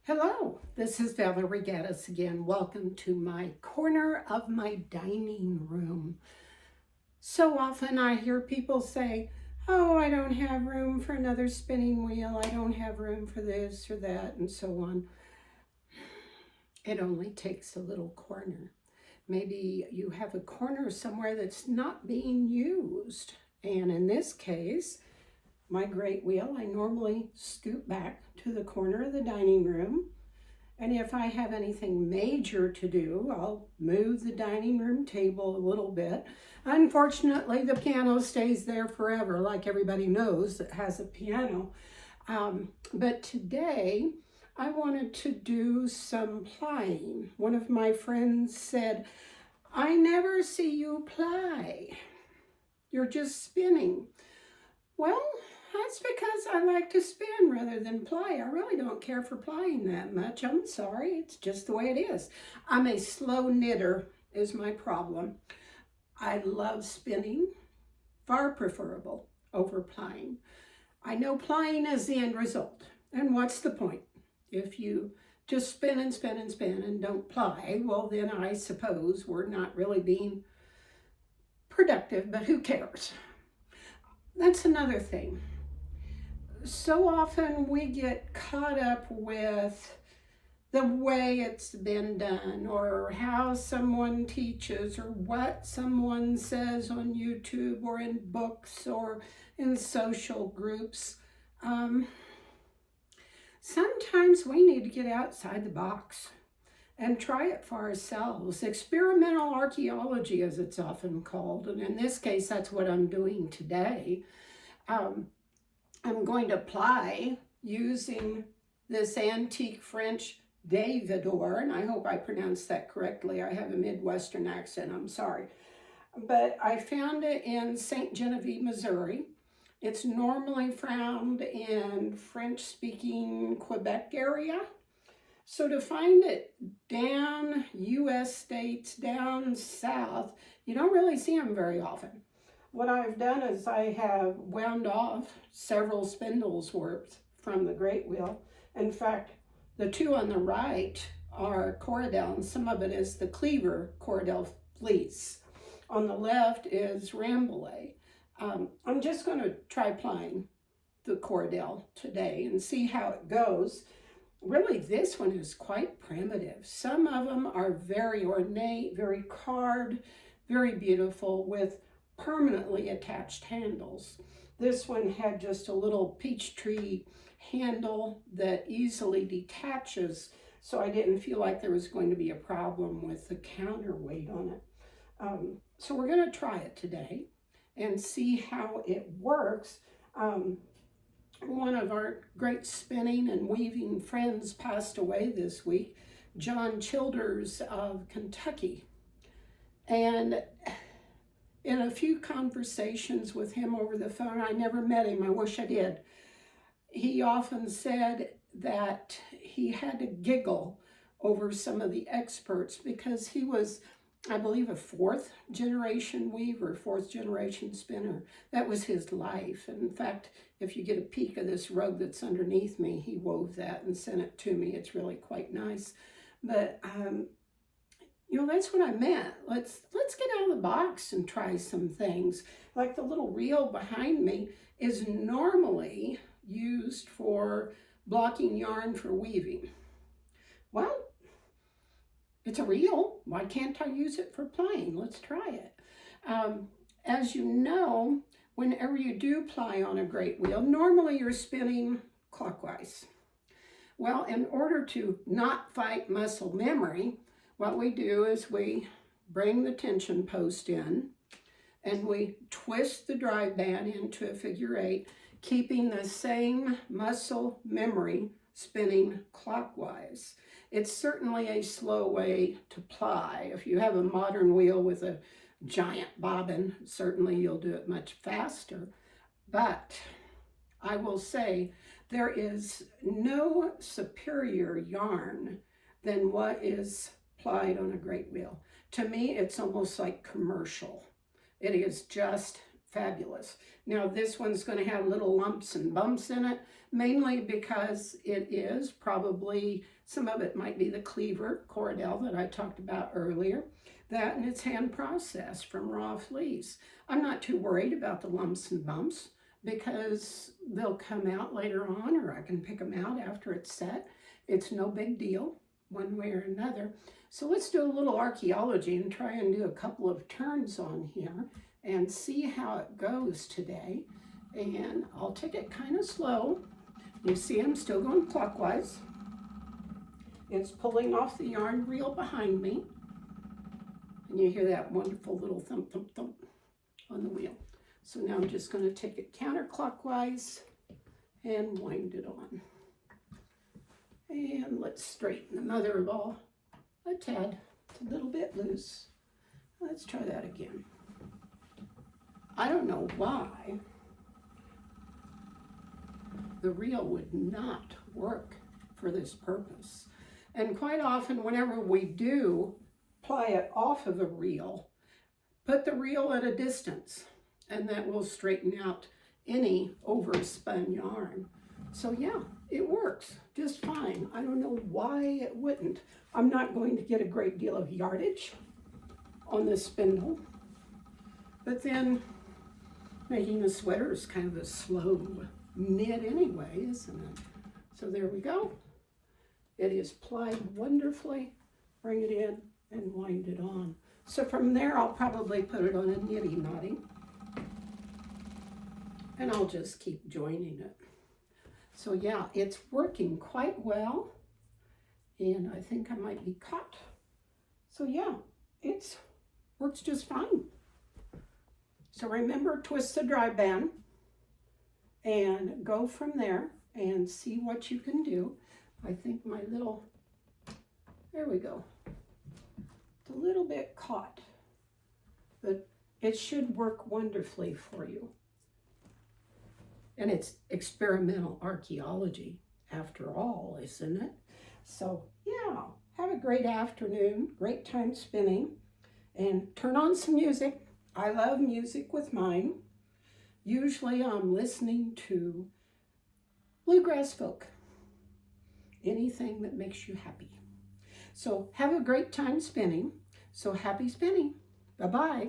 Hello, this is Valerie Gaddis again. Welcome to my corner of my dining room. So often I hear people say, oh, I don't have room for another spinning wheel. I don't have room for this or that and so on. It only takes a little corner. Maybe you have a corner somewhere that's not being used. And in this case, my great wheel, I normally scoot back to the corner of the dining room. And if I have anything major to do, I'll move the dining room table a little bit. Unfortunately, the piano stays there forever, like everybody knows that has a piano. But today, I wanted to do some plying. One of my friends said, I never see you ply. You're just spinning. Well, that's because I like to spin rather than ply. I really don't care for plying that much. I'm sorry, it's just the way it is. I'm a slow knitter is my problem. I love spinning, far preferable over plying. I know plying is the end result. And what's the point? If you just spin and spin and spin and don't ply, well then I suppose we're not really being productive, but who cares? That's another thing. So often we get caught up with the way it's been done or how someone teaches or what someone says on YouTube or in books or in social groups. Sometimes we need to get outside the box and try it for ourselves. Experimental archaeology, as it's often called, and in this case, that's what I'm doing today. I'm going to ply using this antique French Devidoir, and I hope I pronounced that correctly. I have a Midwestern accent, I'm sorry. But I found it in St. Genevieve, Missouri. It's normally found in French-speaking Quebec area. So to find it down U.S. states, down south, you don't really see them very often. What I've done is I have wound off several spindles worth from the great wheel. In fact, the two on the right are Corridel, and some of it is the Cleaver Corridel fleece. On the left is Rambouillet. I'm just going to try plying the Corridel today and see how it goes. Really, this one is quite primitive. Some of them are very ornate, very carved, very beautiful with permanently attached handles. This one had just a little peach tree handle that easily detaches, so I didn't feel like there was going to be a problem with the counterweight on it. So we're going to try it today and see how it works. One of our great spinning and weaving friends passed away this week, John Childers of Kentucky. And in a few conversations with him over the phone, I never met him, I wish I did, he often said that he had to giggle over some of the experts because he was, I believe, a fourth generation weaver, fourth generation spinner. That was his life. And in fact, if you get a peek of this rug that's underneath me, he wove that and sent it to me. It's really quite nice. But you know, that's what I meant. Let's get out of the box and try some things. Like the little reel behind me is normally used for blocking yarn for weaving. Well, it's a reel. Why can't I use it for plying? Let's try it. As you know, whenever you do ply on a great wheel, normally you're spinning clockwise. Well, in order to not fight muscle memory, what we do is we bring the tension post in and we twist the drive band into a figure 8, keeping the same muscle memory spinning clockwise. It's certainly a slow way to ply. If you have a modern wheel with a giant bobbin, certainly you'll do it much faster. But I will say there is no superior yarn than what is plied on a great wheel. To me, it's almost like commercial. It is just fabulous. Now this one's going to have little lumps and bumps in it, mainly because it is probably, some of it might be the cleaver cordell that I talked about earlier. That and it's hand processed from raw fleece. I'm not too worried about the lumps and bumps because they'll come out later on, or I can pick them out after it's set. It's no big deal one way or another. So let's do a little archaeology and try and do a couple of turns on here and see how it goes today. And I'll take it kind of slow. You see I'm still going clockwise. It's pulling off the yarn reel behind me. And you hear that wonderful little thump, thump, thump on the wheel. So now I'm just going to take it counterclockwise and wind it on. And let's straighten the mother of all a tad. It's a little bit loose. Let's try that again. I don't know why the reel would not work for this purpose. And quite often whenever we do ply it off of a reel, put the reel at a distance, and that will straighten out any overspun yarn. So yeah, it works just fine. I don't know why it wouldn't. I'm not going to get a great deal of yardage on this spindle, but then making a sweater is kind of a slow knit anyway, isn't it? So there we go. It is plied wonderfully. Bring it in and wind it on. So from there, I'll probably put it on a nitty knotty, and I'll just keep joining it. So yeah, it's working quite well, and I think I might be caught. So yeah, it works just fine. So remember, twist the dry band and go from there and see what you can do. I think my little, there we go. It's a little bit caught, but it should work wonderfully for you. And it's experimental archaeology after all, isn't it? So yeah, have a great afternoon, great time spinning, and turn on some music. I love music with mine. Usually I'm listening to bluegrass folk, anything that makes you happy. So have a great time spinning. So happy spinning. Bye-bye.